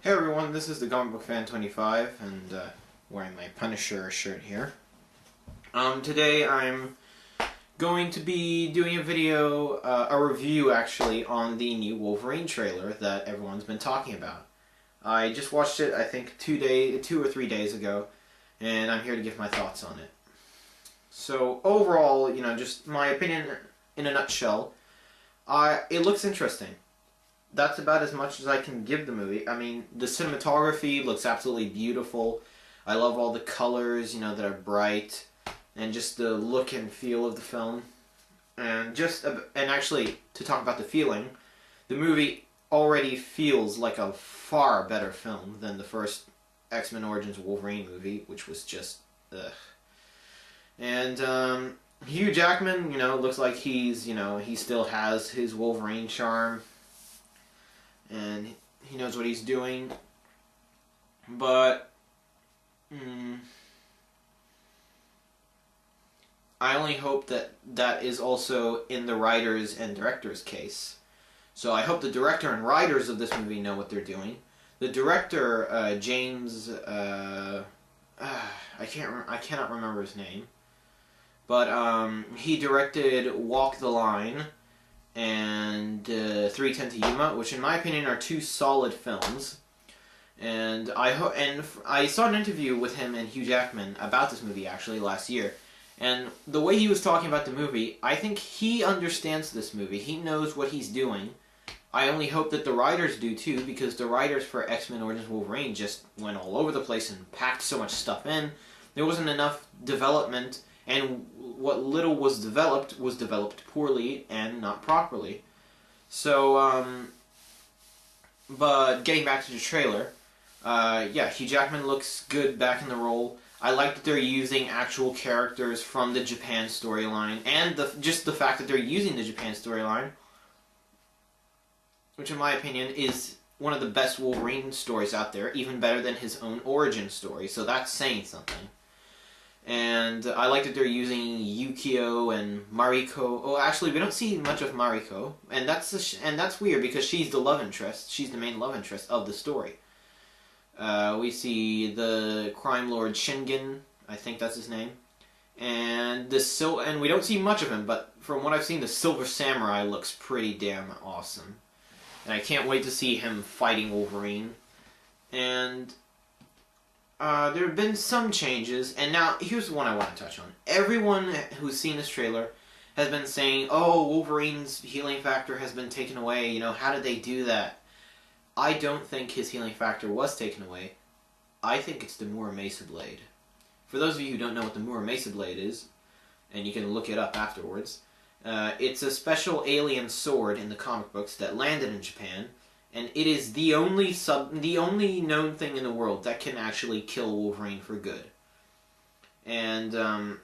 Hey everyone, this is the CBF25 and wearing my Punisher shirt here. Today I'm going to be doing a video, a review actually, on the new Wolverine trailer that everyone's been talking about. I just watched it, I think, 2 or 3 days ago, and I'm here to give my thoughts on it. So overall, just my opinion in a nutshell, it looks interesting. That's about as much as I can give the movie. I mean, the cinematography looks absolutely beautiful. I love all the colors, that are bright, and just the look and feel of the film. And actually, to talk about the feeling, the movie already feels like a far better film than the first X-Men Origins Wolverine movie, which was just ugh. And Hugh Jackman, looks like he still has his Wolverine charm. And he knows what he's doing, but I only hope that is also in the writers and directors' case. So I hope the director and writers of this movie know what they're doing. The director, James, I cannot remember his name, but he directed Walk the Line and 3:10 to Yuma, which in my opinion are two solid films. And I saw an interview with him and Hugh Jackman about this movie actually last year, and the way he was talking about the movie, I think he understands this movie. He knows what he's doing. I only hope that the writers do too, because the writers for X-Men Origins Wolverine just went all over the place and packed so much stuff in. There wasn't enough development, and what little was developed poorly and not properly. So, but getting back to the trailer, yeah, Hugh Jackman looks good back in the role. I like that they're using actual characters from the Japan storyline, and just the fact that they're using the Japan storyline, which in my opinion is one of the best Wolverine stories out there, even better than his own origin story, so that's saying something. And I like that they're using Yukio and Mariko. Oh, actually, we don't see much of Mariko, and that's weird because she's the love interest. She's the main love interest of the story. We see the crime lord Shingen, I think that's his name, and we don't see much of him. But from what I've seen, the Silver Samurai looks pretty damn awesome, and I can't wait to see him fighting Wolverine. And there have been some changes, and now here's the one I want to touch on. Everyone who's seen this trailer has been saying, oh, Wolverine's healing factor has been taken away, how did they do that? I don't think his healing factor was taken away. I think it's the Moore Mesa Blade. For those of you who don't know what the Moore Mesa Blade is, and you can look it up afterwards, it's a special alien sword in the comic books that landed in Japan, and it is the only known thing in the world that can actually kill Wolverine for good. And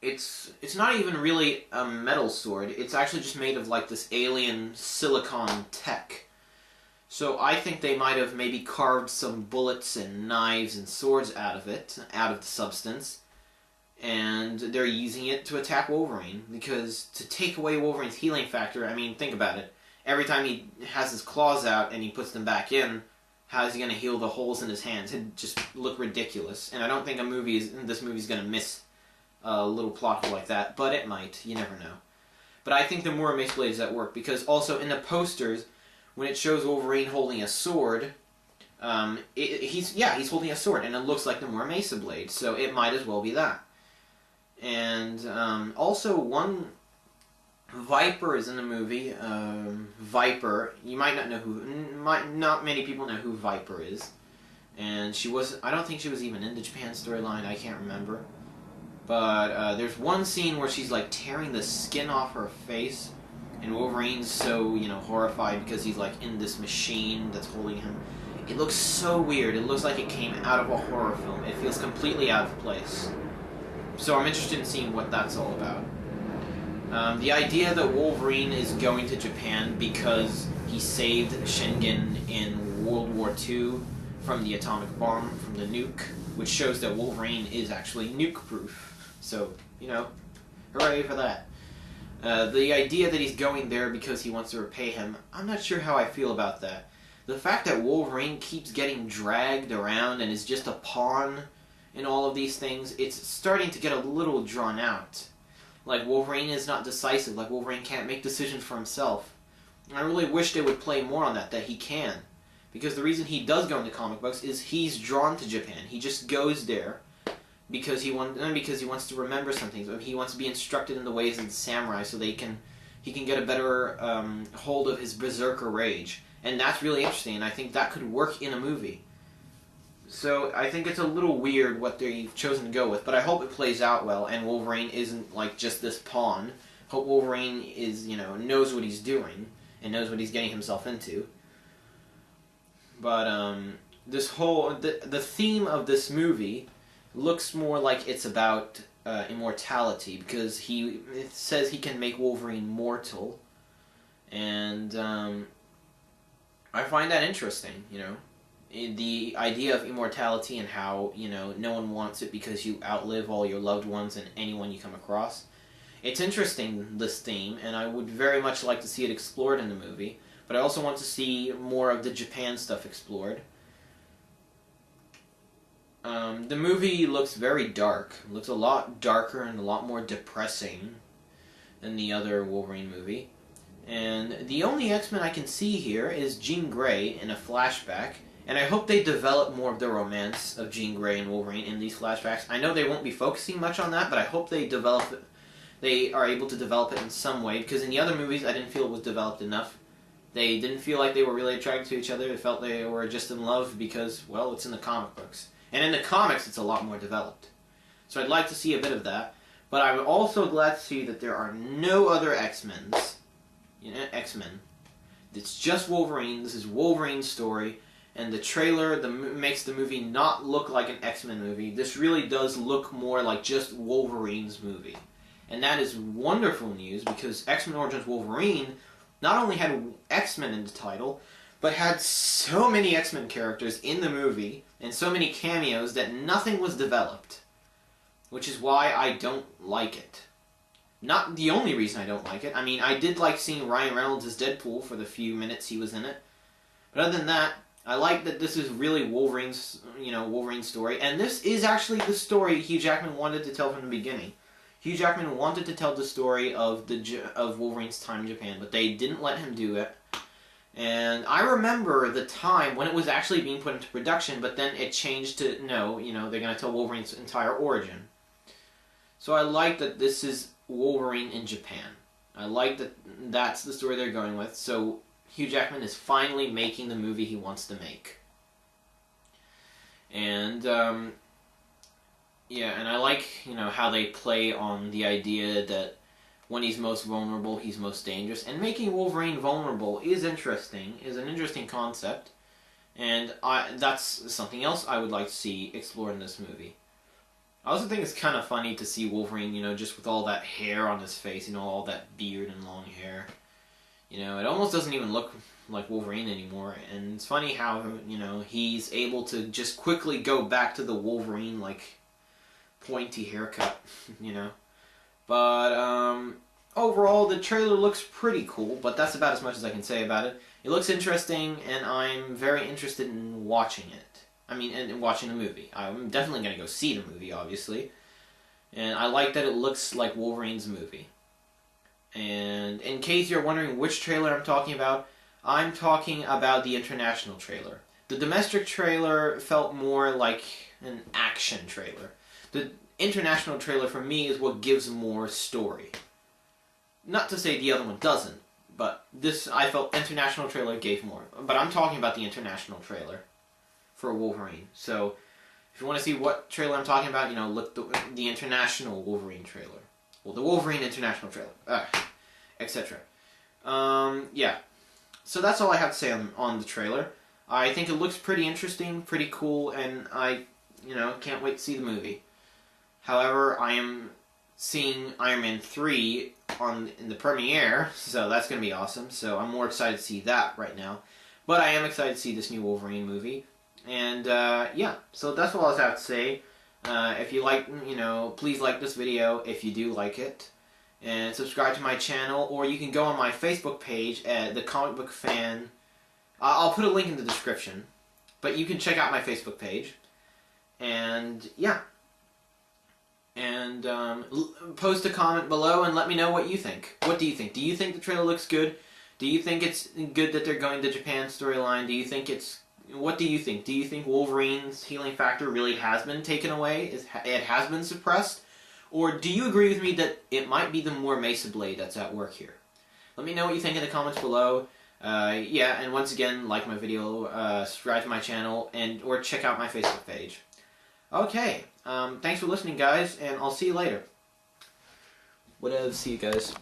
it's not even really a metal sword. It's actually just made of like this alien silicon tech. So I think they might have maybe carved some bullets and knives and swords out of the substance, and they're using it to attack Wolverine. Because to take away Wolverine's healing factor, I mean, think about it. Every time he has his claws out and he puts them back in, how is he going to heal the holes in his hands? It'd just look ridiculous. And I don't think this movie's going to miss a little plot hole like that, but it might. You never know. But I think the Moore Mesa Blade is at work, because also in the posters, when it shows Wolverine holding a sword, he's holding a sword, and it looks like the Moore Mesa Blade, so it might as well be that. And also one Viper is in the movie. Viper, you might not know not many people know who Viper is. And I don't think she was even in the Japan storyline, I can't remember. But there's one scene where she's like tearing the skin off her face, and Wolverine's so, horrified because he's like in this machine that's holding him. It looks so weird. It looks like it came out of a horror film. It feels completely out of place. So I'm interested in seeing what that's all about. The idea that Wolverine is going to Japan because he saved Shingen in World War II from the atomic bomb, from the nuke, which shows that Wolverine is actually nuke-proof. So, hooray for that. The idea that he's going there because he wants to repay him, I'm not sure how I feel about that. the fact that Wolverine keeps getting dragged around and is just a pawn in all of these things, it's starting to get a little drawn out. Like, Wolverine is not decisive, like Wolverine can't make decisions for himself. I really wish they would play more on that he can. Because the reason he does go into comic books is he's drawn to Japan. He just goes there because he wants to remember something. He wants to be instructed in the ways of the samurai so he can get a better hold of his berserker rage. And that's really interesting, and I think that could work in a movie. So I think it's a little weird what they've chosen to go with, but I hope it plays out well and Wolverine isn't like just this pawn. Hope Wolverine is, knows what he's doing and knows what he's getting himself into. But this whole the theme of this movie looks more like it's about immortality, because it says he can make Wolverine mortal, and I find that interesting. The idea of immortality and how no one wants it because you outlive all your loved ones and anyone you come across. It's interesting, this theme, and I would very much like to see it explored in the movie. But I also want to see more of the Japan stuff explored. The movie looks very dark. It looks a lot darker and a lot more depressing than the other Wolverine movie. And the only X-Men I can see here is Jean Grey in a flashback. And I hope they develop more of the romance of Jean Grey and Wolverine in these flashbacks. I know they won't be focusing much on that, but I hope they develop it. They are able to develop it in some way, because in the other movies I didn't feel it was developed enough. They didn't feel like they were really attracted to each other. They felt they were just in love because, well, it's in the comic books. And in the comics, it's a lot more developed. So I'd like to see a bit of that. But I'm also glad to see that there are no other X-Men. It's just Wolverine. This is Wolverine's story. And the trailer makes the movie not look like an X-Men movie. This really does look more like just Wolverine's movie. And that is wonderful news, because X-Men Origins Wolverine not only had X-Men in the title, but had so many X-Men characters in the movie, and so many cameos that nothing was developed. Which is why I don't like it. Not the only reason I don't like it. I mean, I did like seeing Ryan Reynolds as Deadpool for the few minutes he was in it. But other than that, I like that this is really Wolverine's story. And this is actually the story Hugh Jackman wanted to tell from the beginning. Hugh Jackman wanted to tell the story of Wolverine's time in Japan, but they didn't let him do it. And I remember the time when it was actually being put into production, but then it changed to, no, they're going to tell Wolverine's entire origin. So I like that this is Wolverine in Japan. I like that that's the story they're going with. So Hugh Jackman is finally making the movie he wants to make. And, yeah, and I like, how they play on the idea that when he's most vulnerable, he's most dangerous. And making Wolverine vulnerable is an interesting concept. And that's something else I would like to see explored in this movie. I also think it's kind of funny to see Wolverine, just with all that hair on his face, all that beard and long hair. It almost doesn't even look like Wolverine anymore. And it's funny how, he's able to just quickly go back to the Wolverine, pointy haircut, But, overall, the trailer looks pretty cool, but that's about as much as I can say about it. It looks interesting, and I'm very interested in watching it. In watching the movie. I'm definitely going to go see the movie, obviously. And I like that it looks like Wolverine's movie. And in case you're wondering which trailer I'm talking about the international trailer. The domestic trailer felt more like an action trailer. The international trailer for me is what gives more story. Not to say the other one doesn't, but I felt international trailer gave more. But I'm talking about the international trailer for Wolverine. So if you want to see what trailer I'm talking about, look the international Wolverine trailer. Well, the Wolverine international trailer, etc. Yeah. So that's all I have to say on the trailer. I think it looks pretty interesting, pretty cool, and I, can't wait to see the movie. However, I am seeing Iron Man 3 in the premiere, so that's going to be awesome. So I'm more excited to see that right now. But I am excited to see this new Wolverine movie. And, yeah, so that's all I have to say. If you like, please like this video if you do like it. And subscribe to my channel, or you can go on my Facebook page at The Comic Book Fan I'll put a link in the description, but you can check out my Facebook page. And yeah. And post a comment below and let me know what you think. What do you think? Do you think the trailer looks good? Do you think it's good that they're going the Japan storyline? Do you think it's... What do you think? Do you think Wolverine's healing factor really has been taken away? It has been suppressed? Or do you agree with me that it might be the more Mesa Blade that's at work here? Let me know what you think in the comments below. Yeah, and once again, like my video, subscribe to my channel, or check out my Facebook page. Okay, thanks for listening, guys, and I'll see you later. Whatever, see you guys.